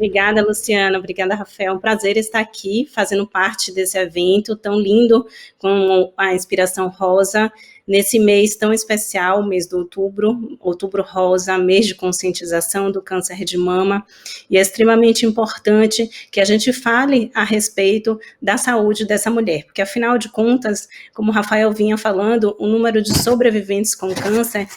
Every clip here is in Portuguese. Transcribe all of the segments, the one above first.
Obrigada, Luciana. Obrigada, Rafael. É um prazer estar aqui, fazendo parte desse evento tão lindo, com a Inspiração Rosa, nesse mês tão especial, mês de outubro, Outubro Rosa, mês de conscientização do câncer de mama, e é extremamente importante que a gente fale a respeito da saúde dessa mulher, porque, afinal de contas, como o Rafael vinha falando, o número de sobreviventes com câncer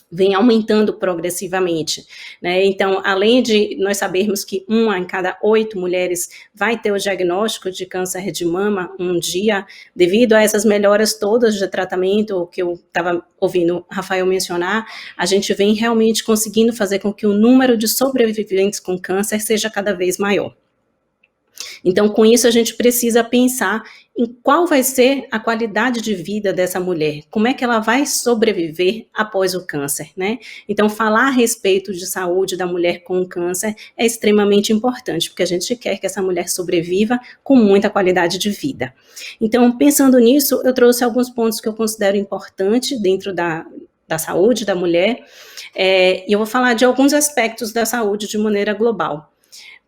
vem aumentando progressivamente, né? Então, além de nós sabermos que 1 em cada 8 mulheres vai ter o diagnóstico de câncer de mama um dia, devido a essas melhoras todas de tratamento que eu estava ouvindo Rafael mencionar, a gente vem realmente conseguindo fazer com que o número de sobreviventes com câncer seja cada vez maior. Então, com isso, a gente precisa pensar em qual vai ser a qualidade de vida dessa mulher, como é que ela vai sobreviver após o câncer, né? Então, falar a respeito de saúde da mulher com câncer é extremamente importante, porque a gente quer que essa mulher sobreviva com muita qualidade de vida. Então, pensando nisso, eu trouxe alguns pontos que eu considero importantes dentro da saúde da mulher, e eu vou falar de alguns aspectos da saúde de maneira global.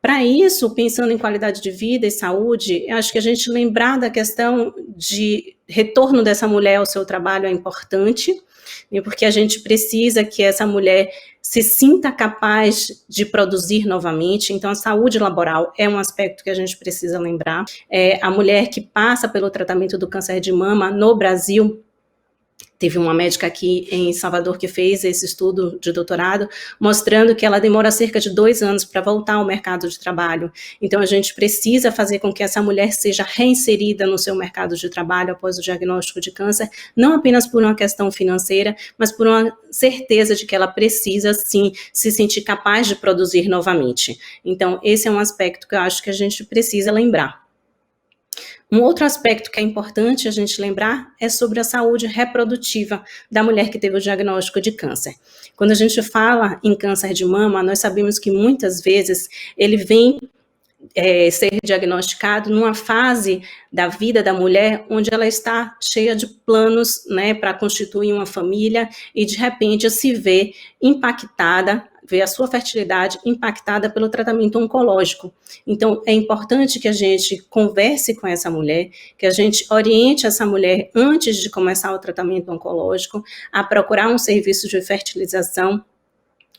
Para isso, pensando em qualidade de vida e saúde, eu acho que a gente lembrar da questão de retorno dessa mulher ao seu trabalho é importante, né, porque a gente precisa que essa mulher se sinta capaz de produzir novamente. Então, a saúde laboral é um aspecto que a gente precisa lembrar. A mulher que passa pelo tratamento do câncer de mama no Brasil, teve uma médica aqui em Salvador que fez esse estudo de doutorado, mostrando que ela demora cerca de 2 anos para voltar ao mercado de trabalho. Então, a gente precisa fazer com que essa mulher seja reinserida no seu mercado de trabalho após o diagnóstico de câncer, não apenas por uma questão financeira, mas por uma certeza de que ela precisa, sim, se sentir capaz de produzir novamente. Então, esse é um aspecto que eu acho que a gente precisa lembrar. Um outro aspecto que é importante a gente lembrar é sobre a saúde reprodutiva da mulher que teve o diagnóstico de câncer. Quando a gente fala em câncer de mama, nós sabemos que muitas vezes ele vem ser diagnosticado numa fase da vida da mulher onde ela está cheia de planos, né, para constituir uma família e de repente se vê impactada, vê a sua fertilidade impactada pelo tratamento oncológico. Então, é importante que a gente converse com essa mulher, que a gente oriente essa mulher antes de começar o tratamento oncológico a procurar um serviço de fertilização,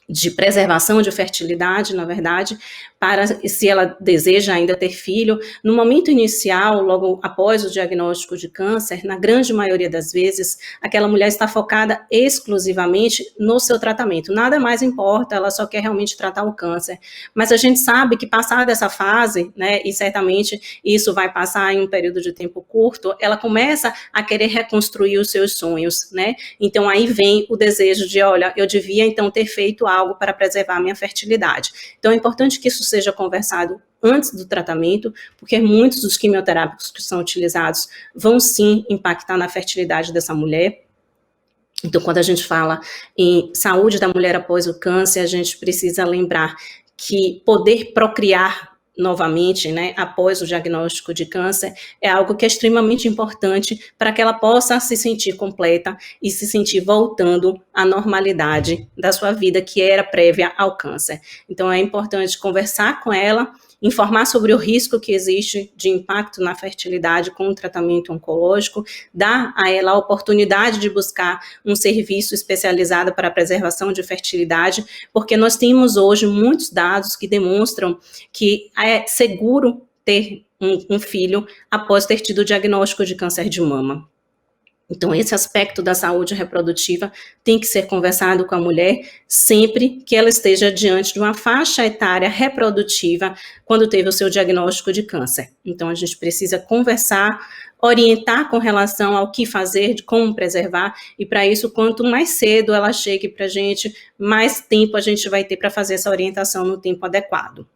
de preservação de fertilidade, na verdade, para, se ela deseja ainda ter filho, no momento inicial, logo após o diagnóstico de câncer, na grande maioria das vezes, aquela mulher está focada exclusivamente no seu tratamento, nada mais importa, ela só quer realmente tratar o câncer, mas a gente sabe que passada essa fase, né, e certamente isso vai passar em um período de tempo curto, ela começa a querer reconstruir os seus sonhos, né, então aí vem o desejo de, olha, eu devia então ter feito algo para preservar a minha fertilidade. Então é importante que isso seja conversado antes do tratamento, porque muitos dos quimioterápicos que são utilizados vão sim impactar na fertilidade dessa mulher. Então, quando a gente fala em saúde da mulher após o câncer, a gente precisa lembrar que poder procriar novamente, né, após o diagnóstico de câncer, é algo que é extremamente importante para que ela possa se sentir completa e se sentir voltando à normalidade da sua vida que era prévia ao câncer. Então, é importante conversar com ela, informar sobre o risco que existe de impacto na fertilidade com o tratamento oncológico, dar a ela a oportunidade de buscar um serviço especializado para a preservação de fertilidade, porque nós temos hoje muitos dados que demonstram que é seguro ter um filho após ter tido o diagnóstico de câncer de mama. Então, esse aspecto da saúde reprodutiva tem que ser conversado com a mulher sempre que ela esteja diante de uma faixa etária reprodutiva quando teve o seu diagnóstico de câncer. Então, a gente precisa conversar, orientar com relação ao que fazer, de como preservar, e para isso, quanto mais cedo ela chegue para a gente, mais tempo a gente vai ter para fazer essa orientação no tempo adequado.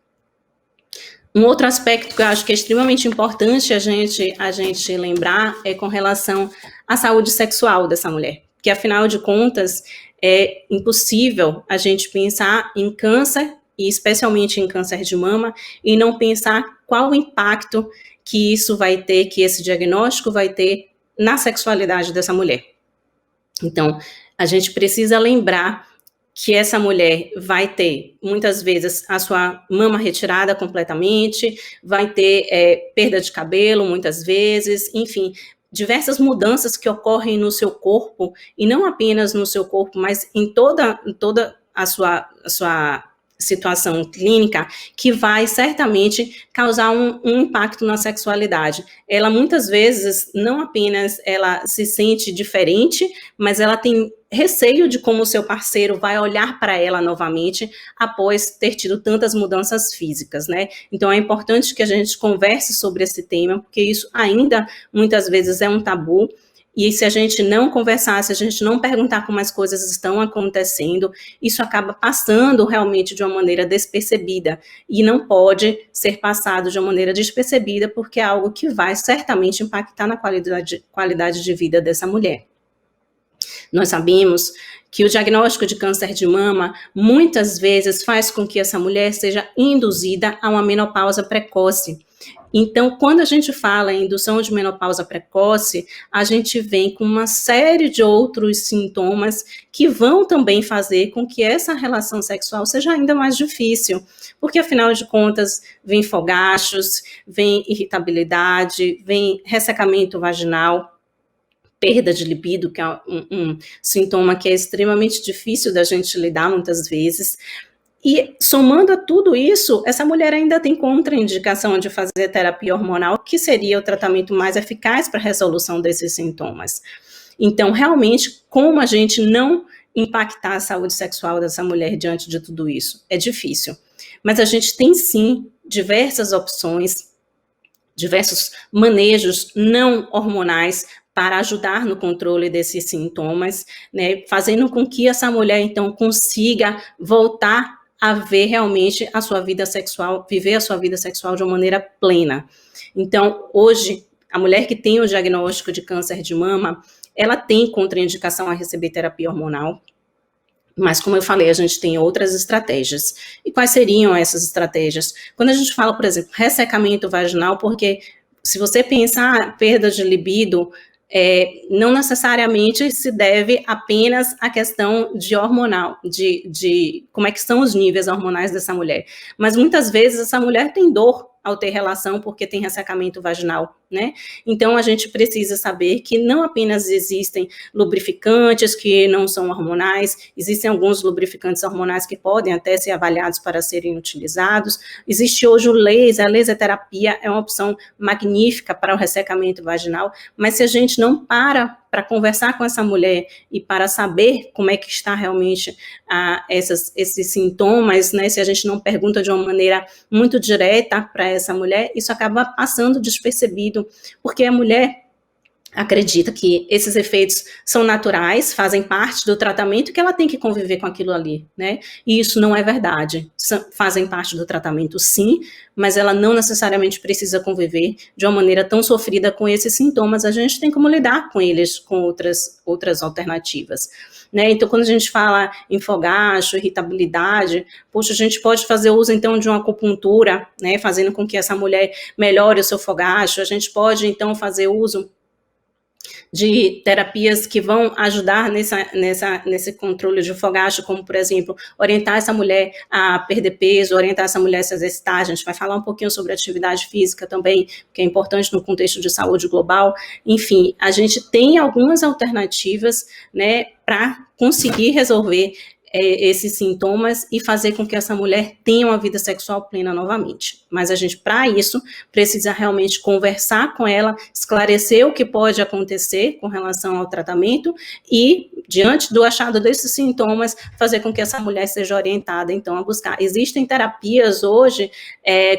Um outro aspecto que eu acho que é extremamente importante a gente lembrar é com relação à saúde sexual dessa mulher, que afinal de contas é impossível a gente pensar em câncer, e especialmente em câncer de mama, e não pensar qual o impacto que isso vai ter, que esse diagnóstico vai ter na sexualidade dessa mulher. Então, a gente precisa lembrar que essa mulher vai ter, muitas vezes, a sua mama retirada completamente, vai ter perda de cabelo, muitas vezes, enfim, diversas mudanças que ocorrem no seu corpo, e não apenas no seu corpo, mas em toda a sua situação clínica, que vai certamente causar um impacto na sexualidade. Ela, muitas vezes, não apenas ela se sente diferente, mas ela tem receio de como o seu parceiro vai olhar para ela novamente após ter tido tantas mudanças físicas, né? Então é importante que a gente converse sobre esse tema, porque isso ainda muitas vezes é um tabu. E se a gente não conversar, se a gente não perguntar como as coisas estão acontecendo, isso acaba passando realmente de uma maneira despercebida. E não pode ser passado de uma maneira despercebida, porque é algo que vai certamente impactar na qualidade de vida dessa mulher. Nós sabemos que o diagnóstico de câncer de mama muitas vezes faz com que essa mulher seja induzida a uma menopausa precoce. Então, quando a gente fala em indução de menopausa precoce, a gente vem com uma série de outros sintomas que vão também fazer com que essa relação sexual seja ainda mais difícil, porque afinal de contas, vem fogachos, vem irritabilidade, vem ressecamento vaginal, perda de libido, que é um sintoma que é extremamente difícil da gente lidar muitas vezes. E somando a tudo isso, essa mulher ainda tem contraindicação de fazer terapia hormonal, que seria o tratamento mais eficaz para a resolução desses sintomas. Então, realmente, como a gente não impactar a saúde sexual dessa mulher diante de tudo isso? É difícil. Mas a gente tem, sim, diversas opções, diversos manejos não hormonais para ajudar no controle desses sintomas, né, fazendo com que essa mulher, então, consiga voltar a ver realmente a sua vida sexual, viver a sua vida sexual de uma maneira plena. Então, hoje, a mulher que tem o diagnóstico de câncer de mama, ela tem contraindicação a receber terapia hormonal, mas, como eu falei, a gente tem outras estratégias. E quais seriam essas estratégias? Quando a gente fala, por exemplo, ressecamento vaginal, porque se você pensar perda de libido, não necessariamente se deve apenas à questão de hormonal, de como é que são os níveis hormonais dessa mulher. Mas muitas vezes essa mulher tem dor ao ter relação porque tem ressecamento vaginal, né? Então a gente precisa saber que não apenas existem lubrificantes que não são hormonais, existem alguns lubrificantes hormonais que podem até ser avaliados para serem utilizados. Existe hoje o laser, a laserterapia é uma opção magnífica para o ressecamento vaginal, mas se a gente não para conversar com essa mulher e para saber como é que está realmente esses sintomas, né, se a gente não pergunta de uma maneira muito direta para essa mulher, isso acaba passando despercebido, porque a mulher acredita que esses efeitos são naturais, fazem parte do tratamento e que ela tem que conviver com aquilo ali, né? E isso não é verdade. Fazem parte do tratamento, sim, mas ela não necessariamente precisa conviver de uma maneira tão sofrida com esses sintomas. A gente tem como lidar com eles com outras alternativas, né? Então, quando a gente fala em fogacho, irritabilidade, poxa, a gente pode fazer uso, então, de uma acupuntura, né? Fazendo com que essa mulher melhore o seu fogacho. A gente pode, então, fazer uso de terapias que vão ajudar nesse controle de fogacho, como, por exemplo, orientar essa mulher a perder peso, orientar essa mulher a se exercitar. A gente vai falar um pouquinho sobre atividade física também, que é importante no contexto de saúde global. Enfim, a gente tem algumas alternativas, né, para conseguir resolver esses sintomas e fazer com que essa mulher tenha uma vida sexual plena novamente. Mas a gente, para isso, precisa realmente conversar com ela, esclarecer o que pode acontecer com relação ao tratamento e, diante do achado desses sintomas, fazer com que essa mulher seja orientada, então, a buscar. Existem terapias hoje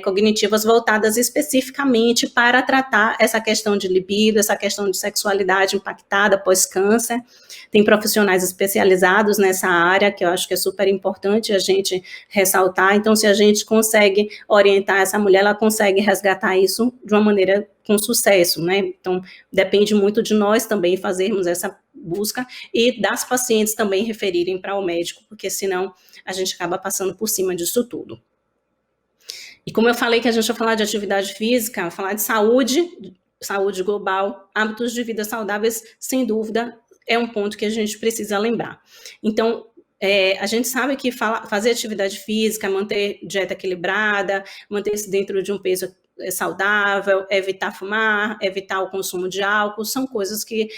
cognitivas voltadas especificamente para tratar essa questão de libido, essa questão de sexualidade impactada pós-câncer. Tem profissionais especializados nessa área, que eu acho que é super importante a gente ressaltar. Então, se a gente consegue orientar essa mulher, ela consegue resgatar isso de uma maneira com sucesso, né? Então, depende muito de nós também fazermos essa busca e das pacientes também referirem para o médico, porque senão a gente acaba passando por cima disso tudo. E como eu falei que a gente vai falar de atividade física, falar de saúde global, hábitos de vida saudáveis, sem dúvida, é um ponto que a gente precisa lembrar. Então, A gente sabe que fazer atividade física, manter dieta equilibrada, manter-se dentro de um peso saudável, evitar fumar, evitar o consumo de álcool, são coisas que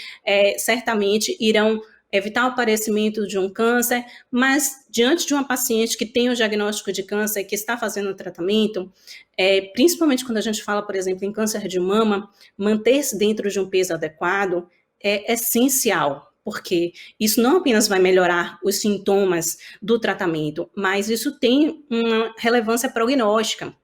certamente irão evitar o aparecimento de um câncer, mas diante de uma paciente que tem o diagnóstico de câncer, que está fazendo o tratamento, principalmente quando a gente fala, por exemplo, em câncer de mama, manter-se dentro de um peso adequado é essencial, porque isso não apenas vai melhorar os sintomas do tratamento, mas isso tem uma relevância prognóstica.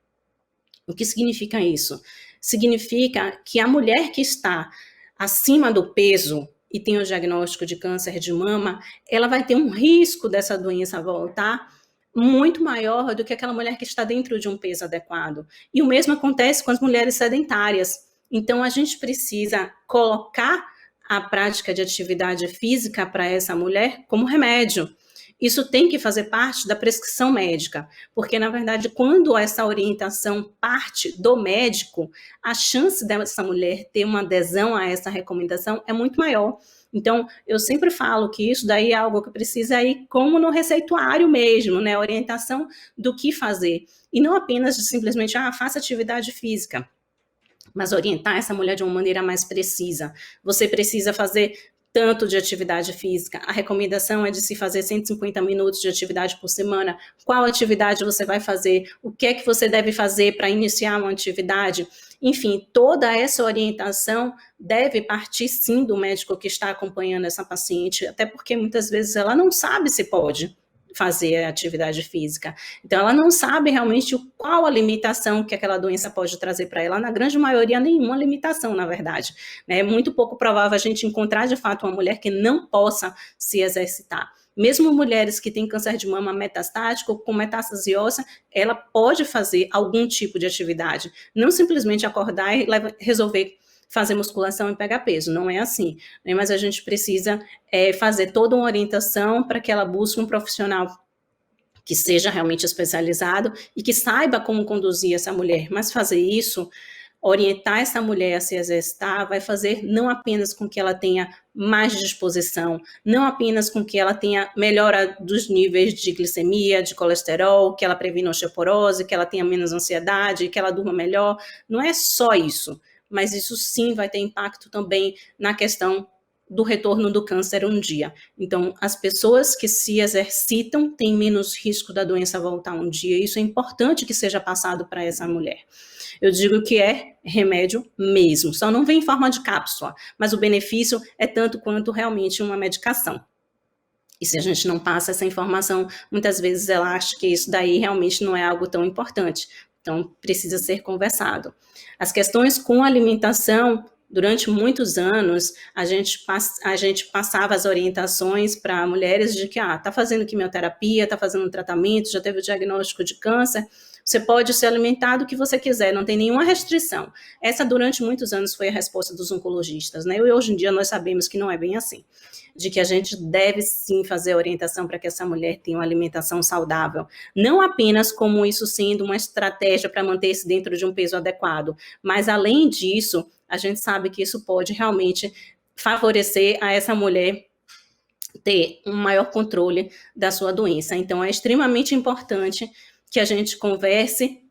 O que significa isso? Significa que a mulher que está acima do peso e tem o diagnóstico de câncer de mama, ela vai ter um risco dessa doença voltar muito maior do que aquela mulher que está dentro de um peso adequado. E o mesmo acontece com as mulheres sedentárias. Então, a gente precisa colocar a prática de atividade física para essa mulher como remédio. Isso tem que fazer parte da prescrição médica, porque, na verdade, quando essa orientação parte do médico, a chance dessa mulher ter uma adesão a essa recomendação é muito maior. Então, eu sempre falo que isso daí é algo que precisa ir como no receituário mesmo, né? Orientação do que fazer. E não apenas de simplesmente, faça atividade física, mas orientar essa mulher de uma maneira mais precisa. Você precisa fazer tanto de atividade física. A recomendação é de se fazer 150 minutos de atividade por semana. Qual atividade você vai fazer? O que é que você deve fazer para iniciar uma atividade? Enfim, toda essa orientação deve partir sim do médico que está acompanhando essa paciente, até porque muitas vezes ela não sabe se pode fazer atividade física. Então, ela não sabe realmente qual a limitação que aquela doença pode trazer para ela. Na grande maioria, nenhuma limitação, na verdade. É muito pouco provável a gente encontrar, de fato, uma mulher que não possa se exercitar. Mesmo mulheres que têm câncer de mama metastático, com metástase óssea, ela pode fazer algum tipo de atividade. Não simplesmente acordar e resolver fazer musculação e pegar peso, não é assim, né? Mas a gente precisa fazer toda uma orientação para que ela busque um profissional que seja realmente especializado e que saiba como conduzir essa mulher, mas fazer isso, orientar essa mulher a se exercitar, vai fazer não apenas com que ela tenha mais disposição, não apenas com que ela tenha melhora dos níveis de glicemia, de colesterol, que ela previna osteoporose, que ela tenha menos ansiedade, que ela durma melhor, não é só isso, mas isso sim vai ter impacto também na questão do retorno do câncer um dia. Então, as pessoas que se exercitam têm menos risco da doença voltar um dia. Isso é importante que seja passado para essa mulher. Eu digo que é remédio mesmo, só não vem em forma de cápsula, mas o benefício é tanto quanto realmente uma medicação. E se a gente não passa essa informação, muitas vezes ela acha que isso daí realmente não é algo tão importante. Então, precisa ser conversado. As questões com alimentação, durante muitos anos, a gente passava as orientações para mulheres de que, tá fazendo quimioterapia, tá fazendo tratamento, já teve o diagnóstico de câncer, você pode se alimentar do que você quiser, não tem nenhuma restrição. Essa, durante muitos anos, foi a resposta dos oncologistas, né? E hoje em dia nós sabemos que não é bem assim, de que a gente deve sim fazer a orientação para que essa mulher tenha uma alimentação saudável, não apenas como isso sendo uma estratégia para manter-se dentro de um peso adequado, mas além disso, a gente sabe que isso pode realmente favorecer a essa mulher ter um maior controle da sua doença. Então, é extremamente importante que a gente converse,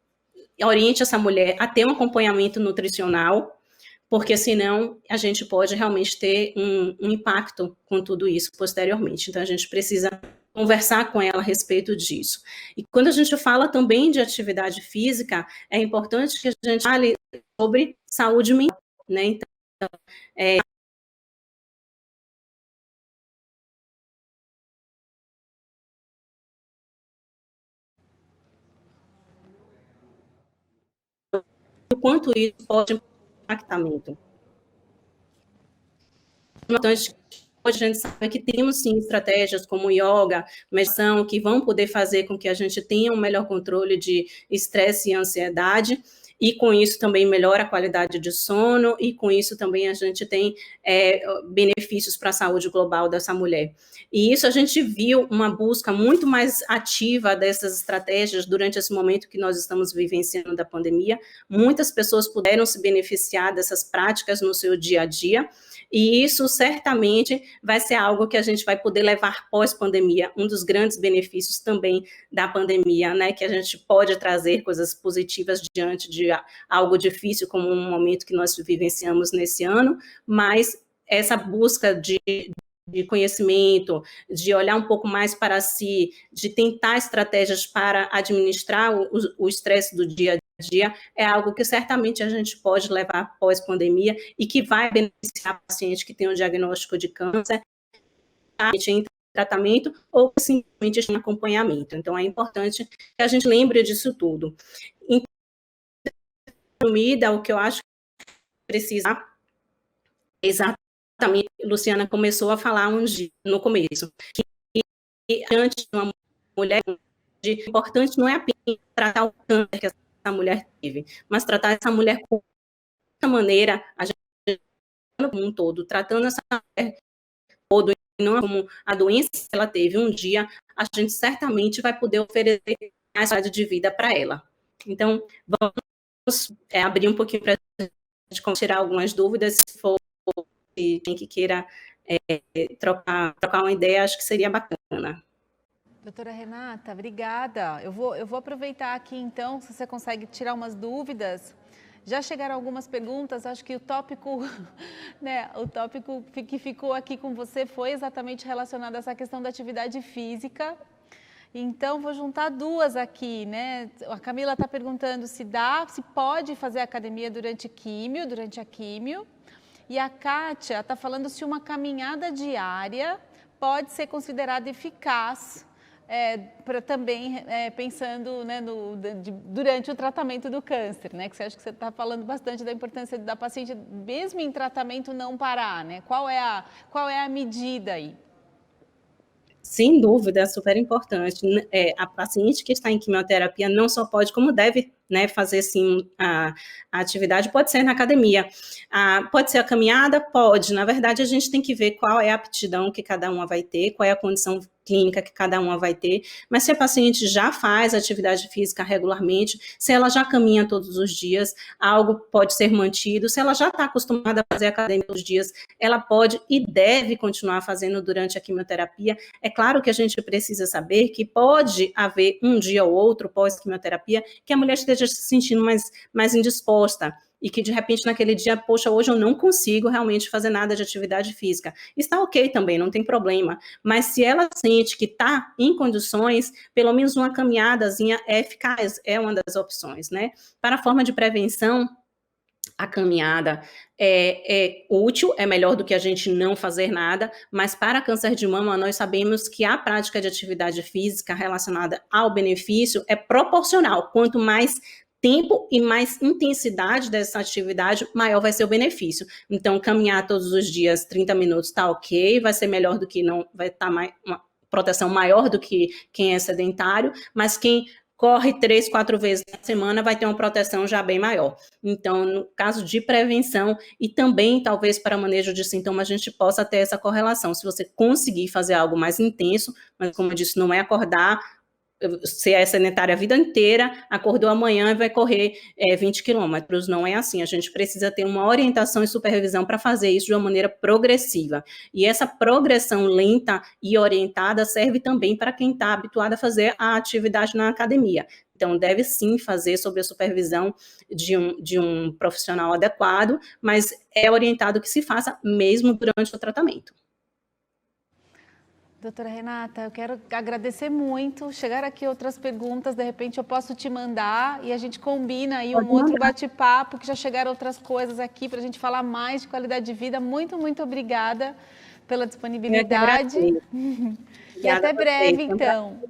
oriente essa mulher a ter um acompanhamento nutricional, porque senão a gente pode realmente ter um impacto com tudo isso posteriormente. Então, a gente precisa conversar com ela a respeito disso. E quando a gente fala também de atividade física, é importante que a gente fale sobre saúde mental, né? Então, o quanto isso pode impactar muito. Importante, hoje a gente sabe que temos sim estratégias como yoga, meditação, que vão poder fazer com que a gente tenha um melhor controle de estresse e ansiedade, e com isso também melhora a qualidade de sono, e com isso também a gente tem benefícios para a saúde global dessa mulher. E isso a gente viu uma busca muito mais ativa dessas estratégias durante esse momento que nós estamos vivenciando da pandemia. Muitas pessoas puderam se beneficiar dessas práticas no seu dia a dia, e isso certamente vai ser algo que a gente vai poder levar pós-pandemia, um dos grandes benefícios também da pandemia, né, que a gente pode trazer coisas positivas diante de algo difícil, como um momento que nós vivenciamos nesse ano, mas essa busca de conhecimento, de olhar um pouco mais para si, de tentar estratégias para administrar o estresse do dia a dia, é algo que certamente a gente pode levar pós-pandemia e que vai beneficiar o paciente que tem um diagnóstico de câncer, em tratamento ou simplesmente em acompanhamento. Então, é importante que a gente lembre disso tudo. Em comida, o que eu acho que precisa exatamente, Luciana começou a falar no começo, que antes de uma mulher, o importante não é apenas tratar o câncer que essa mulher teve, mas tratar essa mulher com essa maneira, a gente como um todo, tratando essa mulher todo, e não como a doença que ela teve um dia, a gente certamente vai poder oferecer mais qualidade de vida para ela. Então, vamos abrir um pouquinho para a gente tirar algumas dúvidas, se for quem que queira trocar uma ideia, acho que seria bacana. Doutora Renata, obrigada. Eu vou aproveitar aqui, então, se você consegue tirar umas dúvidas. Já chegaram algumas perguntas, acho que o tópico, né, o tópico que ficou aqui com você foi exatamente relacionado a essa questão da atividade física. Então, vou juntar duas aqui, né? A Camila está perguntando se pode fazer academia durante a químio. E a Kátia está falando se uma caminhada diária pode ser considerada eficaz, também pensando, né, durante o tratamento do câncer, né? Que você acha que você está falando bastante da importância da paciente, mesmo em tratamento, não parar, né? Qual é a medida aí? Sem dúvida, é super importante. A paciente que está em quimioterapia não só pode, como deve, né, fazer sim a atividade, pode ser na academia. Pode ser a caminhada? Pode. Na verdade, a gente tem que ver qual é a aptidão que cada uma vai ter, qual é a condição clínica que cada uma vai ter, mas se a paciente já faz atividade física regularmente, se ela já caminha todos os dias, algo pode ser mantido, se ela já está acostumada a fazer academia todos os dias, ela pode e deve continuar fazendo durante a quimioterapia. É claro que a gente precisa saber que pode haver um dia ou outro pós-quimioterapia que a mulher esteja se sentindo mais indisposta, e que de repente naquele dia, poxa, hoje eu não consigo realmente fazer nada de atividade física. Está ok também, não tem problema, mas se ela sente que está em condições, pelo menos uma caminhadazinha é eficaz, é uma das opções, né? Para a forma de prevenção, a caminhada é útil, é melhor do que a gente não fazer nada, mas para câncer de mama nós sabemos que a prática de atividade física relacionada ao benefício é proporcional, quanto mais tempo e mais intensidade dessa atividade, maior vai ser o benefício. Então, caminhar todos os dias 30 minutos está ok, vai ser melhor do que não, vai estar uma proteção maior do que quem é sedentário, mas quem corre 3, 4 vezes na semana vai ter uma proteção já bem maior. Então, no caso de prevenção e também, talvez, para manejo de sintomas, a gente possa ter essa correlação. Se você conseguir fazer algo mais intenso, mas como eu disse, não é acordar, ser é sedentária a vida inteira, acordou amanhã e vai correr 20 quilômetros. Não é assim. A gente precisa ter uma orientação e supervisão para fazer isso de uma maneira progressiva. E essa progressão lenta e orientada serve também para quem está habituado a fazer a atividade na academia. Então, deve sim fazer sob a supervisão de um profissional adequado, mas é orientado que se faça mesmo durante o tratamento. Doutora Renata, eu quero agradecer muito. Chegaram aqui outras perguntas, de repente eu posso te mandar e a gente combina aí um outro bate-papo, que já chegaram outras coisas aqui para a gente falar mais de qualidade de vida. Muito, muito obrigada pela disponibilidade. E até breve, então.